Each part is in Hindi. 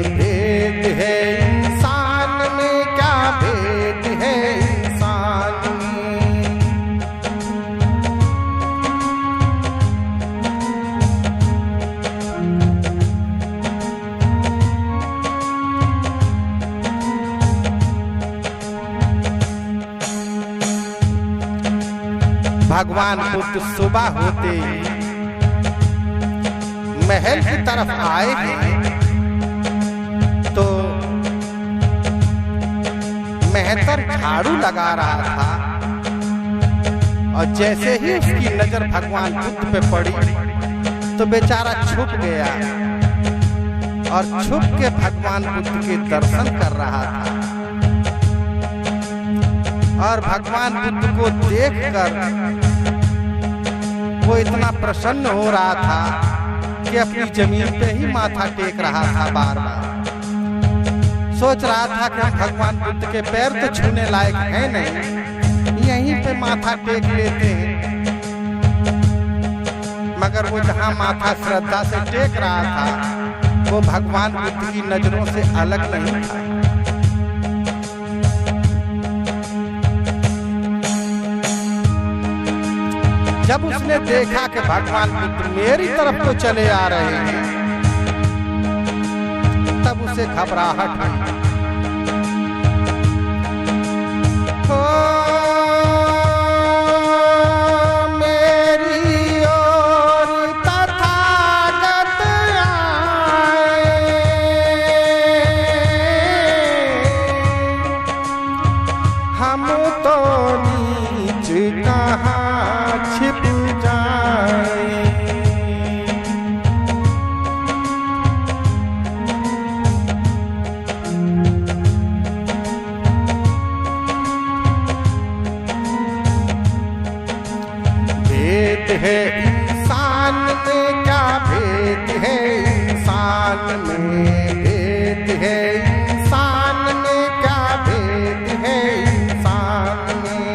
भेद है इंसान में, क्या भेद है इंसान में। भगवान बुद्ध सुबह होते ही महल की तरफ आए तो मेहतर झाड़ू लगा रहा था, और जैसे ही उसकी नजर भगवान बुद्ध पे पड़ी तो बेचारा छुप गया और छुप के भगवान बुद्ध के दर्शन कर रहा था। और भगवान बुद्ध को देखकर वो इतना प्रसन्न हो रहा था कि अपनी जमीन पे ही माथा टेक रहा था। बार बार सोच रहा था कि भगवान बुद्ध के पैर तो छूने लायक है नहीं, यहीं पे माथा टेक लेते हैं। मगर वो जहाँ माथा श्रद्धा से टेक रहा था वो भगवान बुद्ध की नजरों से अलग नहीं था। जब उसने देखा कि भगवान बुद्ध मेरी तरफ तो चले आ रहे हैं, तब उसे घबराहट हुई। मेरी ओर तथागत आए, हम तो नीच कहाँ छिप जाए। भेद है इंसान में, क्या भेद है इंसान में। भेद है इंसान में, क्या भेद है इंसान में।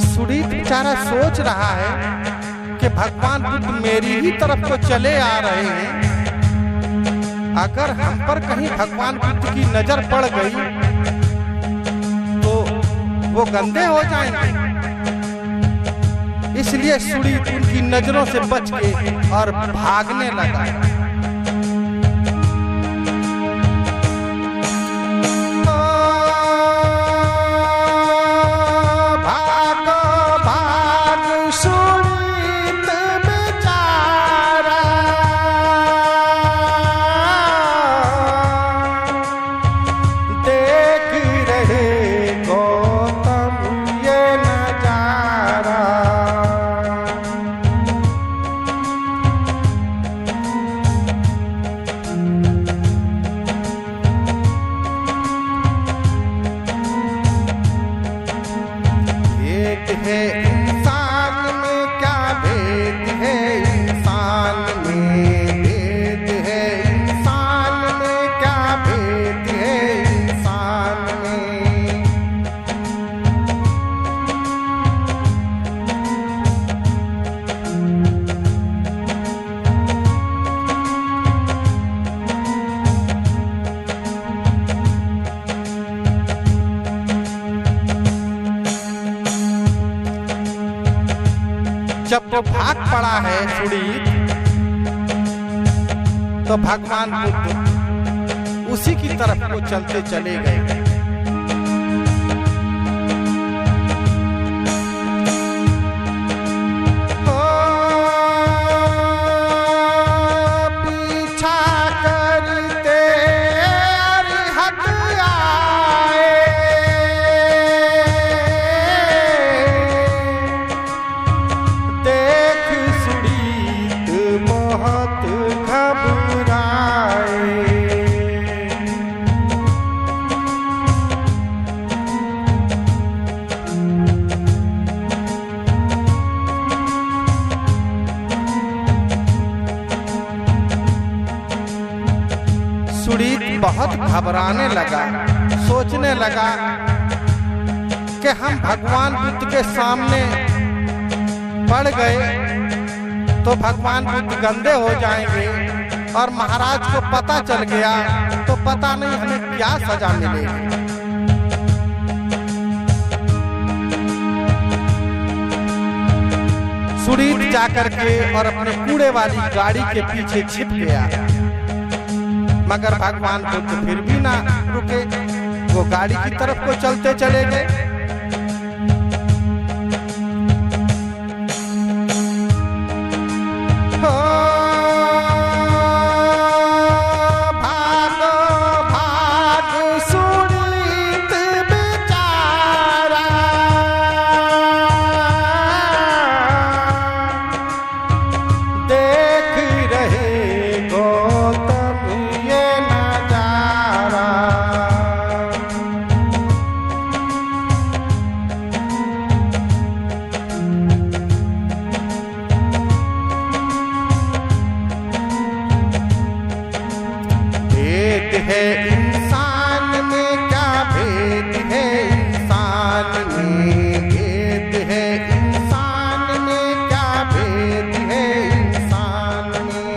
सुरीत बेचारा सोच रहा है कि भगवान बुद्ध मेरी ही तरफ तो चले आ रहे हैं, अगर हम पर कहीं भगवान बुद्ध की नजर पड़ गई तो वो गंदे हो जाएंगे। इसलिए सुरीत उनकी नजरों से बच के और भागने लगा। है इंसान में, क्या भेद है इंसान में। भेद है इंसान में, क्या भेद है इंसान में। जब वो भाग पड़ा है सुरीत, तो भगवान बुद्ध उसी की तरफ को चलते चले गए। सुरीत बहुत घबराने लगा, सोचने लगा कि हम भगवान बुद्ध के सामने पड़ गए तो भगवान बुद्ध गंदे हो जाएंगे और महाराज को पता चल गया तो पता नहीं हमें क्या सजा मिलेगी। सुरीत जाकर के और अपने कूड़े वाली गाड़ी के पीछे छिप गया, मगर भगवान बुद्ध फिर भी ना रुके, वो गाड़ी की तरफ को चलते चले गए। है इंसान में क्या भेद है, इंसान में भेद है, इंसान में क्या भेद है, इंसान में।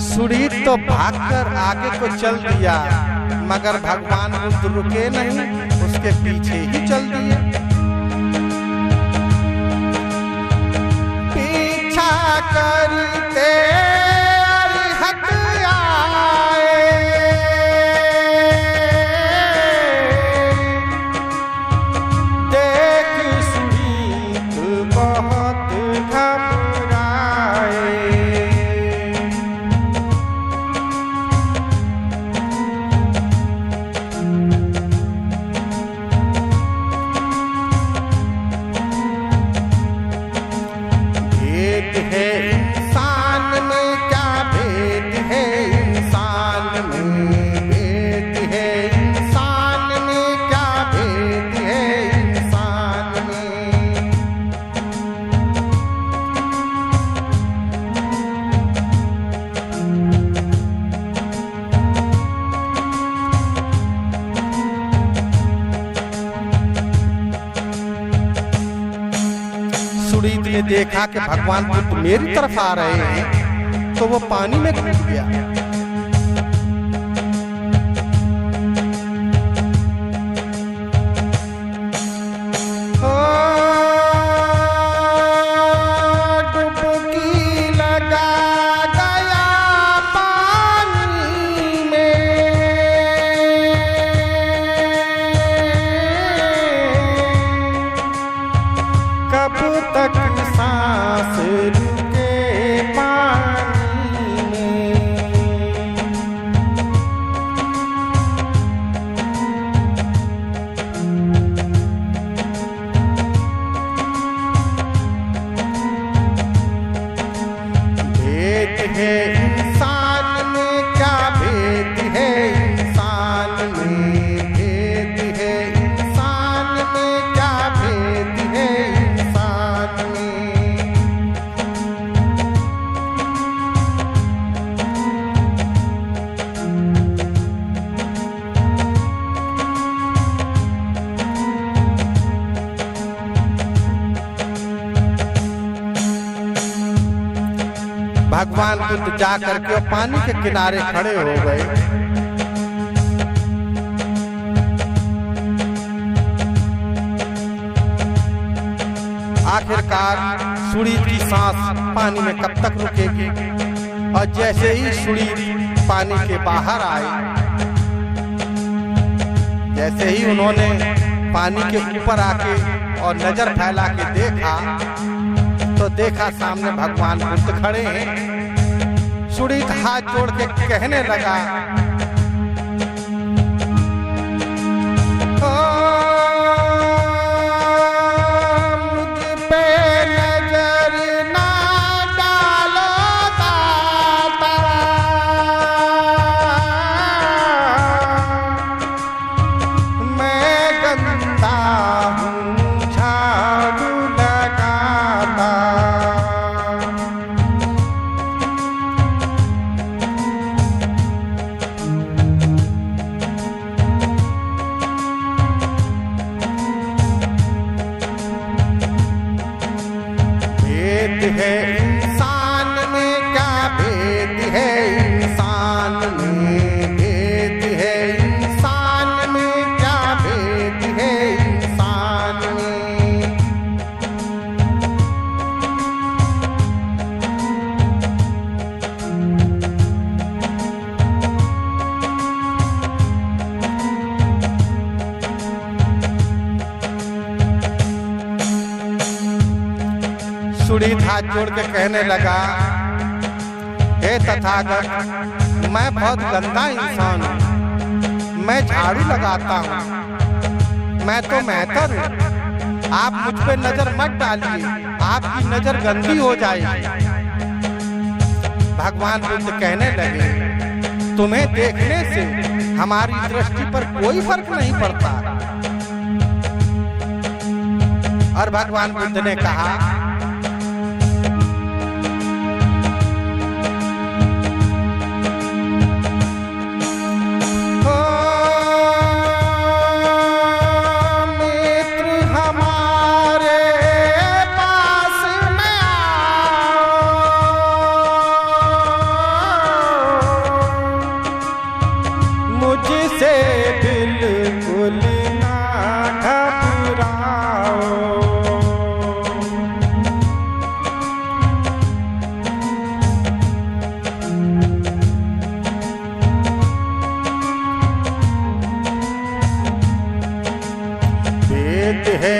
सुरीत तो भागकर आगे को चल दिया, मगर भगवान बुद्ध रुके नहीं, उसके पीछे ही चल दिए। पीछा करते अरिहत आए, देख सुरीत बहुत घबराए। है इंसान में क्या भेद है, इंसान में भेद है, इंसान में क्या भेद है, इंसान में। सुरीत ने देखा कि भगवान बुद्ध मेरी तरफ आ रहे हैं तो वो पानी में कूद गया। डुबकी लगा गया पानी में, कब तक सांस रुके पानी में। भेद है इंसान में क्या भेद है, इंसान में भेद है, इंसान में क्या भेद है, इंसान में। भगवान बुद्ध जाकर के पानी के किनारे खड़े हो गए। आखिरकार सुरीत की सांस पानी में कब तक रुकेगी, और जैसे ही सुरीत पानी के बाहर आए, जैसे ही उन्होंने पानी के ऊपर आके और नजर फैला के देखा तो देखा सामने भगवान बुद्ध खड़े हैं। सुरीत हाथ जोड़ के कहने लगा, मुझ पे नजर ना डालो दाता, पुनीत हाथ जोड़ के कहने लगा, हे तथागत, मैं बहुत गंदा इंसान हूँ, मैं झाड़ू लगाता हूँ, मैं तो मेहतर हूँ, आप मुझ पे नजर मत डालिए, आपकी नजर गंदी हो जाएगी। भगवान बुद्ध कहने लगे, तुम्हें देखने से हमारी दृष्टि पर कोई फर्क नहीं पड़ता। और भगवान बुद्ध ने कहा, मुझसे बिल्कुल ना घबराओ। वेद है